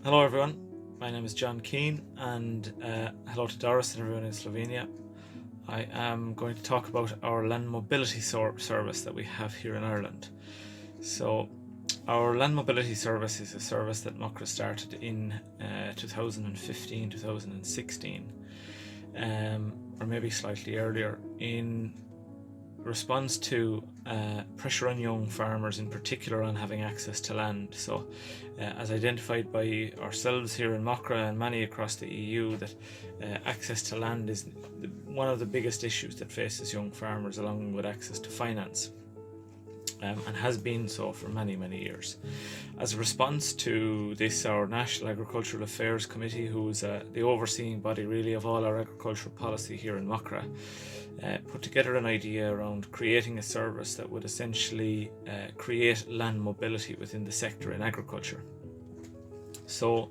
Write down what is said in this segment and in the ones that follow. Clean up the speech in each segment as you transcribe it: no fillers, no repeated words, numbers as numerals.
Hello everyone, my name is Joan Keane and hello to Doris and everyone in Slovenia. I am going to talk about our land mobility service that we have here in Ireland. So our land mobility service is a service that Muckra started in 2015, 2016, or maybe slightly earlier, in response to pressure on young farmers, in particular on having access to land. So as identified by ourselves here in Muckra and many across the EU, that access to land is one of the biggest issues that faces young farmers, along with access to finance. And has been so for many years. As a response to this, our National Agricultural Affairs Committee, who is the overseeing body really of all our agricultural policy here in Muckra, put together an idea around creating a service that would essentially create land mobility within the sector in agriculture. So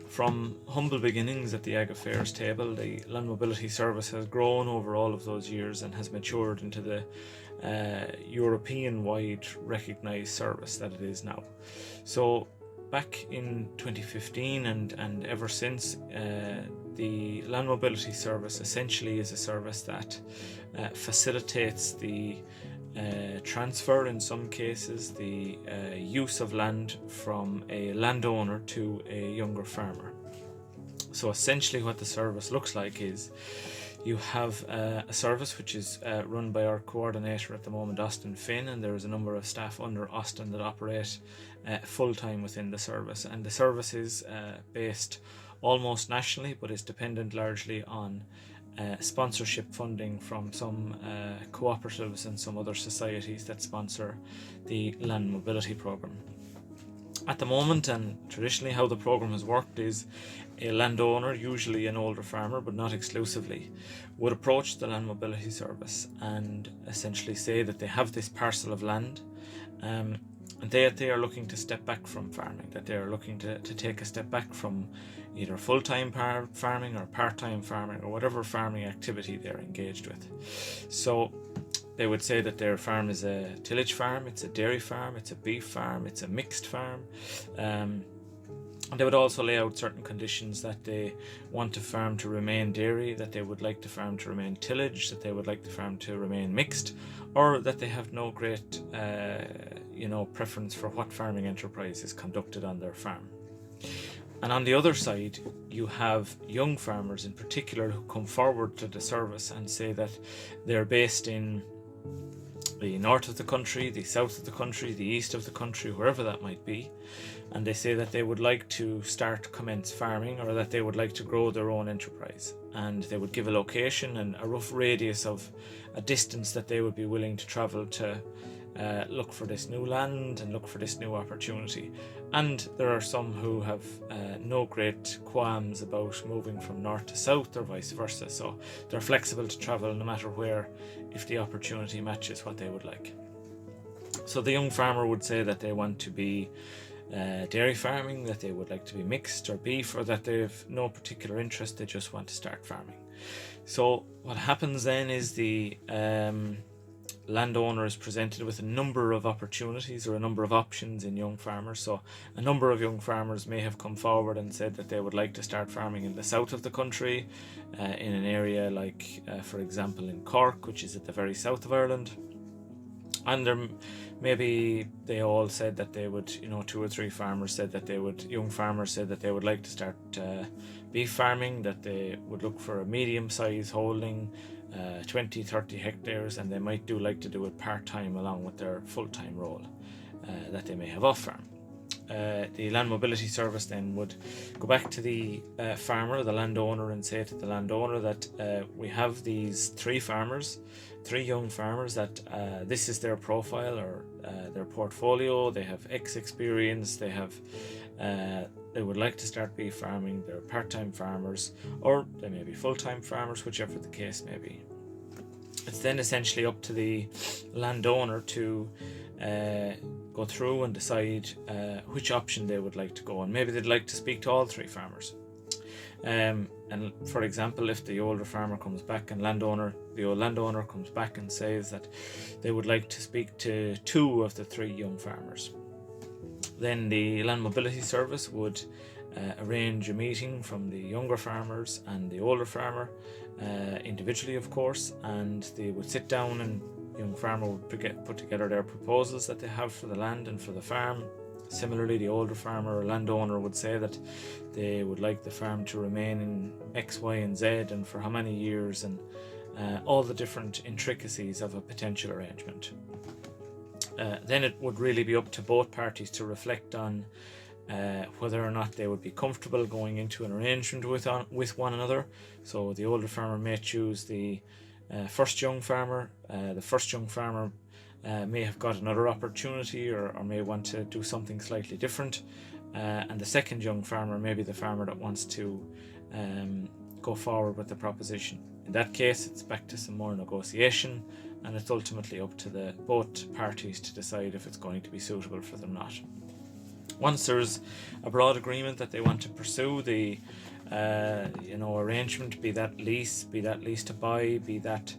from humble beginnings at the Ag Affairs table, the land mobility service has grown over all of those years and has matured into the European-wide recognised service that it is now. So back in 2015 and ever since, the land mobility service essentially is a service that facilitates the transfer, in some cases, the use of land from a landowner to a younger farmer. So essentially what the service looks like is you have a service which is run by our coordinator at the moment, Austin Finn, and there is a number of staff under Austin that operate full-time within the service. And the service is based almost nationally, but is dependent largely on sponsorship funding from some cooperatives and some other societies that sponsor the land mobility program. At the moment, and traditionally how the program has worked, is a landowner, usually an older farmer but not exclusively, would approach the land mobility service and essentially say that they have this parcel of land and they are looking to step back from farming, that they are looking to take a step back from either full-time farming or part-time farming or whatever farming activity they're engaged with. So they would say that their farm is a tillage farm, it's a dairy farm, it's a beef farm, it's a mixed farm. And they would also lay out certain conditions, that they want the farm to remain dairy, that they would like the farm to remain tillage, that they would like the farm to remain mixed, or that they have no great preference for what farming enterprise is conducted on their farm. And on the other side, you have young farmers in particular who come forward to the service and say that they're based in the north of the country, the south of the country, the east of the country, wherever that might be, and they say that they would like to commence farming, or that they would like to grow their own enterprise, and they would give a location and a rough radius of a distance that they would be willing to travel to look for this new land and look for this new opportunity. And there are some who have no great qualms about moving from north to south or vice versa, so they're flexible to travel no matter where, if the opportunity matches what they would like. So the young farmer would say that they want to be dairy farming, that they would like to be mixed or beef, or that they have no particular interest, they just want to start farming. So what happens then is the landowner is presented with a number of opportunities or a number of options in young farmers. So a number of young farmers may have come forward and said that they would like to start farming in the south of the country, in an area like, for example, in Cork, which is at the very south of Ireland. And maybe they all said that they would, 2 or 3 farmers said that they would, young farmers said that they would like to start beef farming, that they would look for a medium-sized holding, 20-30 hectares, and they might like to do it part-time along with their full-time role that they may have off-farm. The land mobility service then would go back to the farmer, the landowner, and say to the landowner that we have these 3 young farmers, that this is their profile or their portfolio, they have X experience, they would like to start beef farming, they're part-time farmers, or they may be full-time farmers, whichever the case may be. It's then essentially up to the landowner to go through and decide which option they would like to go on. Maybe they'd like to speak to all 3 farmers. And for example, if the older farmer comes back and the old landowner comes back and says that they would like to speak to 2 of the 3 young farmers, then the land mobility service would arrange a meeting from the younger farmers and the older farmer, individually of course, and they would sit down and the young farmer would put together their proposals that they have for the land and for the farm. Similarly, the older farmer or landowner would say that they would like the farm to remain in X, Y, and Z, and for how many years, and all the different intricacies of a potential arrangement. Then it would really be up to both parties to reflect on whether or not they would be comfortable going into an arrangement with one another. So the older farmer may choose the first young farmer. The first young farmer may have got another opportunity or may want to do something slightly different. And the second young farmer may be the farmer that wants to go forward with the proposition. In that case, it's back to some more negotiation, and it's ultimately up to both parties to decide if it's going to be suitable for them or not. Once there's a broad agreement that they want to pursue the arrangement, be that lease to buy, be that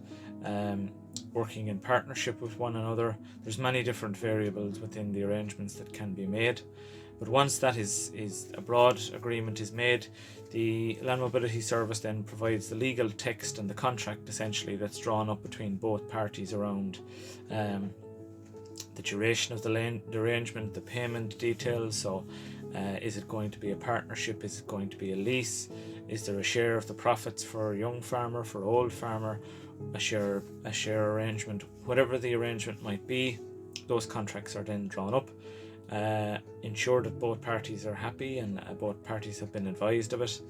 working in partnership with one another, there's many different variables within the arrangements that can be made. But once that is a broad agreement is made, the Land Mobility Service then provides the legal text and the contract essentially that's drawn up between both parties around the duration of the arrangement, the payment details. So is it going to be a partnership? Is it going to be a lease? Is there a share of the profits for young farmer, for old farmer, a share arrangement? Whatever the arrangement might be, those contracts are then drawn up. Ensure that both parties are happy and both parties have been advised of it,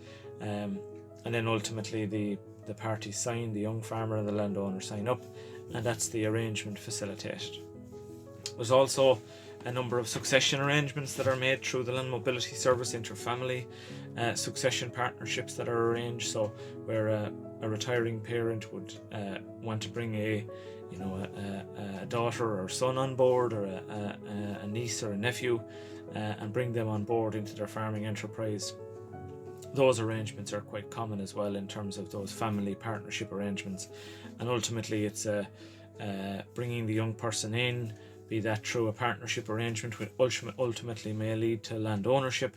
and then ultimately the parties sign, the young farmer and the landowner sign up, and that's the arrangement facilitated. There's also a number of succession arrangements that are made through the Land Mobility Service, interfamily succession partnerships that are arranged. So where a retiring parent would want to bring a daughter or son on board, or a niece or a nephew, and bring them on board into their farming enterprise. Those arrangements are quite common as well in terms of those family partnership arrangements, and ultimately it's bringing the young person in, be that through a partnership arrangement which ultimately may lead to land ownership,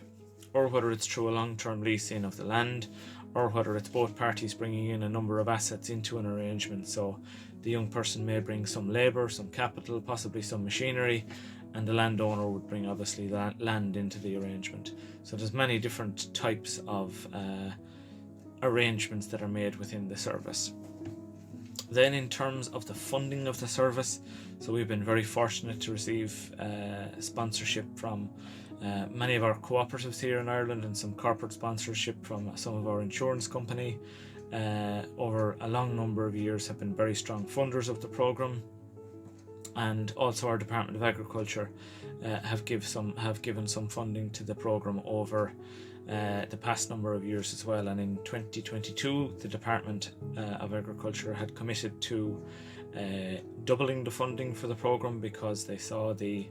or whether it's through a long-term leasing of the land, or whether it's both parties bringing in a number of assets into an arrangement. So the young person may bring some labour, some capital, possibly some machinery, and the landowner would bring obviously that land into the arrangement. So there's many different types of arrangements that are made within the service. Then in terms of the funding of the service, so we've been very fortunate to receive sponsorship from many of our cooperatives here in Ireland, and some corporate sponsorship from some of our insurance company. Over a long number of years have been very strong funders of the programme, and also our Department of Agriculture have given some funding to the programme over the past number of years as well. And in 2022 the Department of Agriculture had committed to doubling the funding for the programme, because they saw the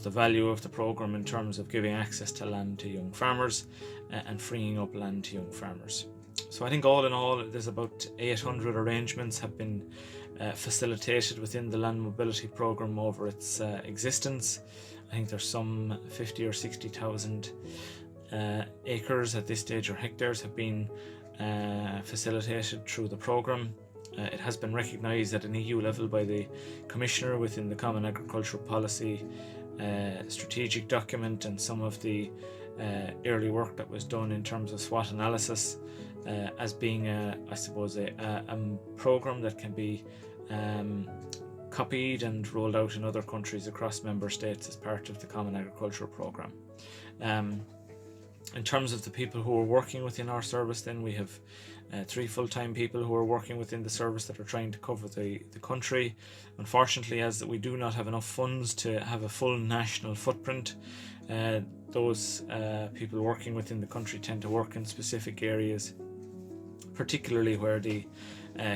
value of the programme in terms of giving access to land to young farmers and freeing up land to young farmers. So I think all in all there's about 800 arrangements have been facilitated within the Land Mobility Programme over its existence. I think there's some 50 or 60,000 acres at this stage, or hectares, have been facilitated through the programme. It has been recognised at an EU level by the Commissioner within the Common Agricultural Policy strategic document, and some of the early work that was done in terms of SWOT analysis as being a programme that can be copied and rolled out in other countries across member states as part of the Common Agricultural Programme. In terms of the people who are working within our service, then we have 3 full-time people who are working within the service that are trying to cover the country. Unfortunately, as we do not have enough funds to have a full national footprint, those people working within the country tend to work in specific areas, particularly where the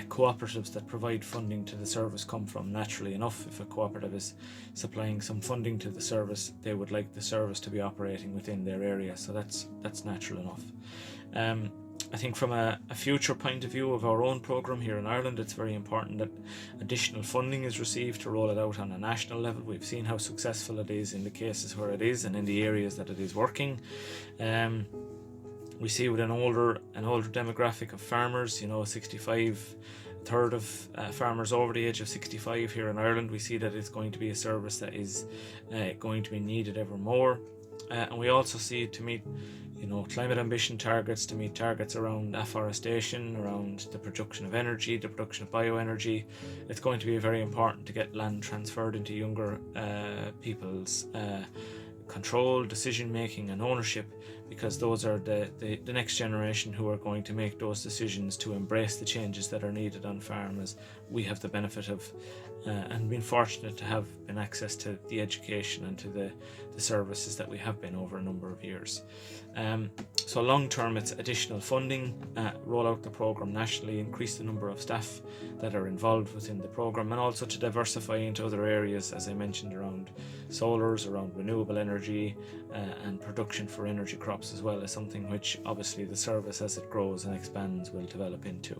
cooperatives that provide funding to the service come from. Naturally enough, if a cooperative is supplying some funding to the service, they would like the service to be operating within their area, so that's natural enough. I think from a future point of view of our own programme here in Ireland, it's very important that additional funding is received to roll it out on a national level. We've seen how successful it is in the cases where it is and in the areas that it is working. We see with an older demographic of farmers, 65, a third of farmers over the age of 65 here in Ireland, we see that it's going to be a service that is going to be needed ever more. And we also see to meet climate ambition targets, to meet targets around afforestation, around the production of energy, the production of bioenergy. It's going to be very important to get land transferred into younger people's control, decision making and ownership, because those are the next generation who are going to make those decisions to embrace the changes that are needed on farm, as we have the benefit of and been fortunate to have been access to the education and to the services that we have been over a number of years. So long term, it's additional funding, roll out the programme nationally, increase the number of staff that are involved within the programme, and also to diversify into other areas, as I mentioned, around solars, around renewable energy, and production for energy crops as well, is something which obviously the service, as it grows and expands, will develop into.